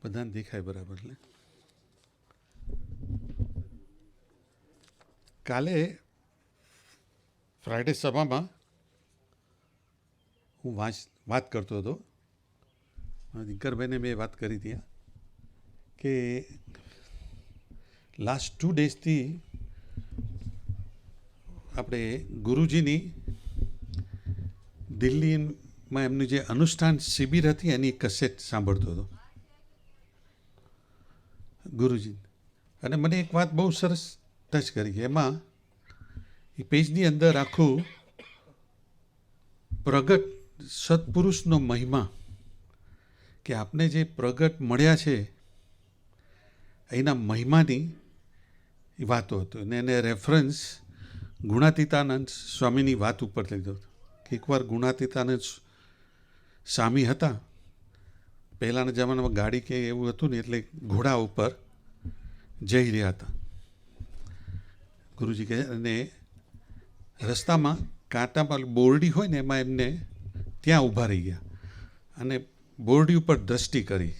બધાને દેખાય બરાબર ને? કાલે ફ્રાઈડે સભામાં હું વાત કરતો હતો. દિનકરભાઈને મેં વાત કરી ત્યાં કે લાસ્ટ 2 ડેઝથી આપણે ગુરુજીની દિલ્હીમાં એમની જે અનુષ્ઠાન શિબિર હતી એની કસેટ સાંભળતો હતો ગુરુજી. અને મને એક વાત બહુ સરસ ટચ કરી કે એમાં એ પેજની અંદર આખું પ્રગટ સત્પુરુષનો મહિમા, કે આપને જે પ્રગટ મળ્યા છે એના મહિમાની વાતો હતો. અને એને રેફરન્સ ગુણાતીતાનંદ સ્વામીની વાત ઉપર લીધો હતો કે એકવાર ગુણાતીતાનંદ સ્વામી હતા. પહેલાંના જમાનામાં ગાડી કે એવું હતું ને, એટલે ઘોડા ઉપર જઈ રહ્યા હતા ગુરુજી કહે. અને રસ્તામાં કાંટામાં બોરડી હોય ને એમાં એમને ત્યાં ઊભા રહી ગયા અને બોરડી ઉપર દ્રષ્ટિ કરી.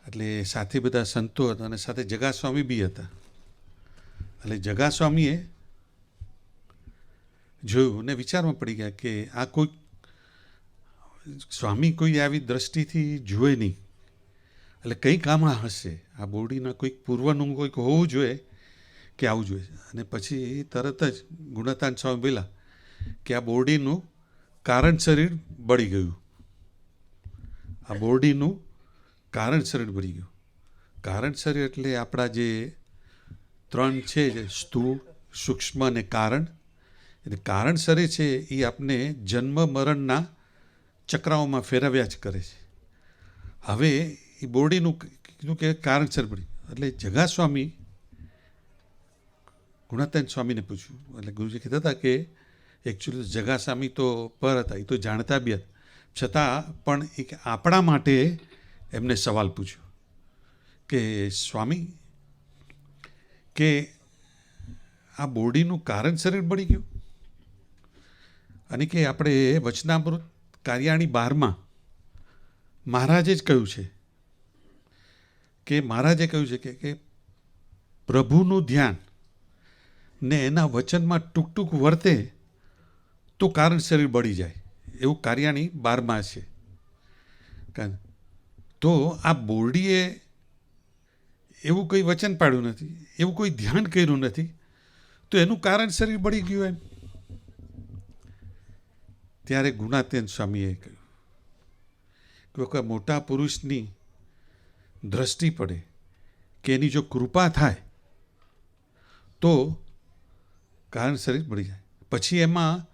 એટલે સાથે બધા સંતો હતા અને સાથે જગાસ્વામી બી હતા. એટલે જગાસ્વામીએ જોયું ને વિચારમાં પડી ગયા કે આ કોઈ સ્વામી કોઈ આવી દ્રષ્ટિથી જુએ નહીં, એટલે કંઈક આમાં હશે, આ બોરડીના કોઈક પૂર્વનું કોઈક હોવું જોઈએ કે આવું જોઈએ. અને પછી તરત જ ગુણતાન સ્વામી બોલ્યા કે આ બોરડીનું કારણ શરીર બળી ગયું. આ બોરડીનું કારણ શરીર બળી ગયું. કારણ શરીર એટલે આપણા જે 3 છે, જે સ્થૂળ, સૂક્ષ્મ અને કારણ. એટલે કારણ શરીર છે એ આપને જન્મ મરણના ચક્રાઓમાં ફેરવ્યા જ કરે છે. હવે એ બોરડીનું કીધું કે કારણ શરીર બળી. એટલે જગાસ્વામી ગુણાતીતાનંદ સ્વામીને પૂછ્યું. એટલે ગુરુજી કહેતા હતા કે એકચ્યુઅલી જગાસ્વામી તો પર હતા, એ તો જાણતા બી હતા, છતાં પણ એક આપણા માટે એમને સવાલ પૂછ્યો કે સ્વામી, કે આ બોરડીનું કારણ શરીર બળી ગયું. અને કે આપણે વચનામૃત કાર્યાણી 12માં મહારાજે જ કહ્યું છે કે મહારાજે કહ્યું છે કે પ્રભુનું ધ્યાન ને એના વચનમાં ટૂંક ટૂંક વર્તે તો કારણ શરીર બળી જાય, એવું કાર્યાણી 12માં છે. તો આ બોરડીએ એવું કંઈ વચન પાડ્યું નથી, એવું કોઈ ધ્યાન કર્યું નથી, તો એનું કારણ શરીર બળી ગયું એમ. ત્યારે ગુણાતીતાનંદ સ્વામીએ કહ્યું કે કોઈ મોટા પુરુષની દ્રષ્ટિ પડે કે એની જો કૃપા થાય તો કારણ શરીર બળી જાય. પછી એમાં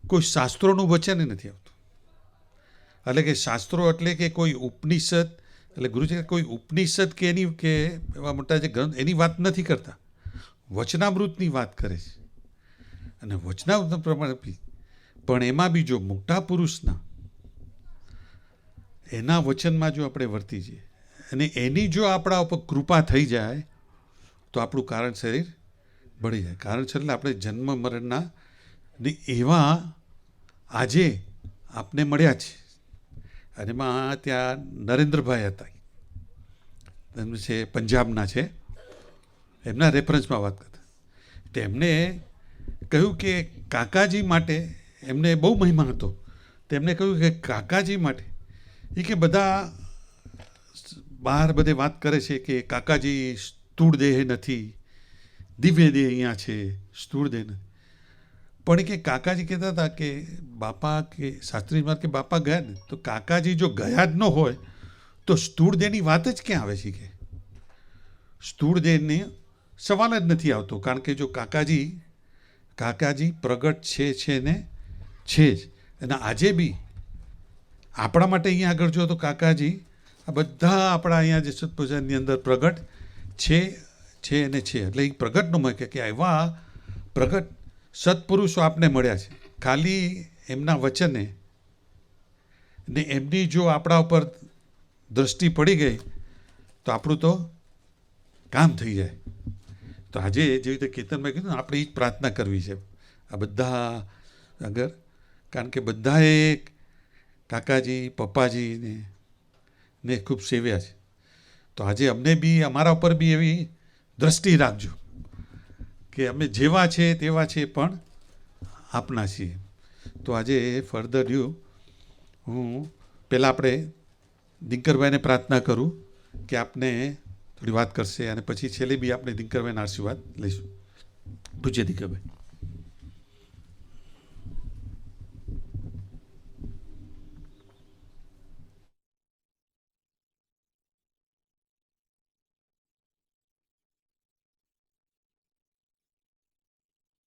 કોઈ શાસ્ત્રોનું વચન નથી આવતું. એટલે કે શાસ્ત્રો એટલે કે કોઈ ઉપનિષદ, એટલે ગુરુજી કોઈ ઉપનિષદ કે એની કે એવા મોટા જે ગ્રંથ એની વાત નથી કરતા, વચનામૃતની વાત કરે છે. અને વચનામૃત પ્રમાણે પણ એમાં બી જો મોટા પુરુષના એના વચનમાં જો આપણે વર્તી જઈએ અને એની જો આપણા ઉપર કૃપા થઈ જાય તો આપણું કારણ શરીર બળી જાય. કારણ શરીર આપણે જન્મ મરણના એવા આજે આપને મળ્યા છે. અને એમાં ત્યાં નરેન્દ્રભાઈ હતા, એમ છે પંજાબના છે, એમના રેફરન્સમાં વાત કરતા. તો એમને કહ્યું કે કાકાજી માટે એમને બહુ મહિમા હતો. તો એમને કહ્યું કે કાકાજી માટે એ કે બધા બહાર બધે વાત કરે છે કે કાકાજી સ્થૂળ દેહ નથી, દિવ્ય દેહ અહીંયા છે, સ્થૂળ દેહ નથી. પણ કે કાકાજી કહેતા હતા કે બાપા કે શાસ્ત્રીમાં કે બાપા ગયા ને તો કાકાજી જો ગયા જ ન હોય તો સ્થૂળ દેહની વાત જ ક્યાં આવે છે. કે સ્થૂળ દેહને સવાલ જ નથી આવતો, કારણ કે જો કાકાજી પ્રગટ છે ને છે જ. અને આજે બી આપણા માટે અહીંયા આગળ જો તો કાકાજી આ બધા આપણા અહીંયા જે સત્પુરુષની અંદર પ્રગટ છે અને છે. એટલે એ પ્રગટનું મય કે એવા પ્રગટ સત્પુરુષો આપને મળ્યા છે. ખાલી એમના વચને ને એમની જો આપણા ઉપર દ્રષ્ટિ પડી ગઈ તો આપણું તો કામ થઈ જાય. તો આજે જેવી રીતે કેતનભાઈ કીધું ને, આપણે એ જ પ્રાર્થના કરવી છે આ બધા આગળ. કારણ કે બધાએ કાકાજી, પપ્પાજી ને ખૂબ સેવ્યા છે. તો આજે અમને બી અમારા ઉપર બી એવી દ્રષ્ટિ રાખજો કે અમે જેવા છે તેવા છે પણ આપના છીએ. તો આજે ફર્ધર ડ્યુ હું પહેલાં આપણે દિનકરભાઈને પ્રાર્થના કરું કે આપને થોડી વાત કરશે અને પછી છેલ્લે બી આપણે દિનકરભાઈના આશીર્વાદ લઈશું. પૂજ્ય દિનકરભાઈ.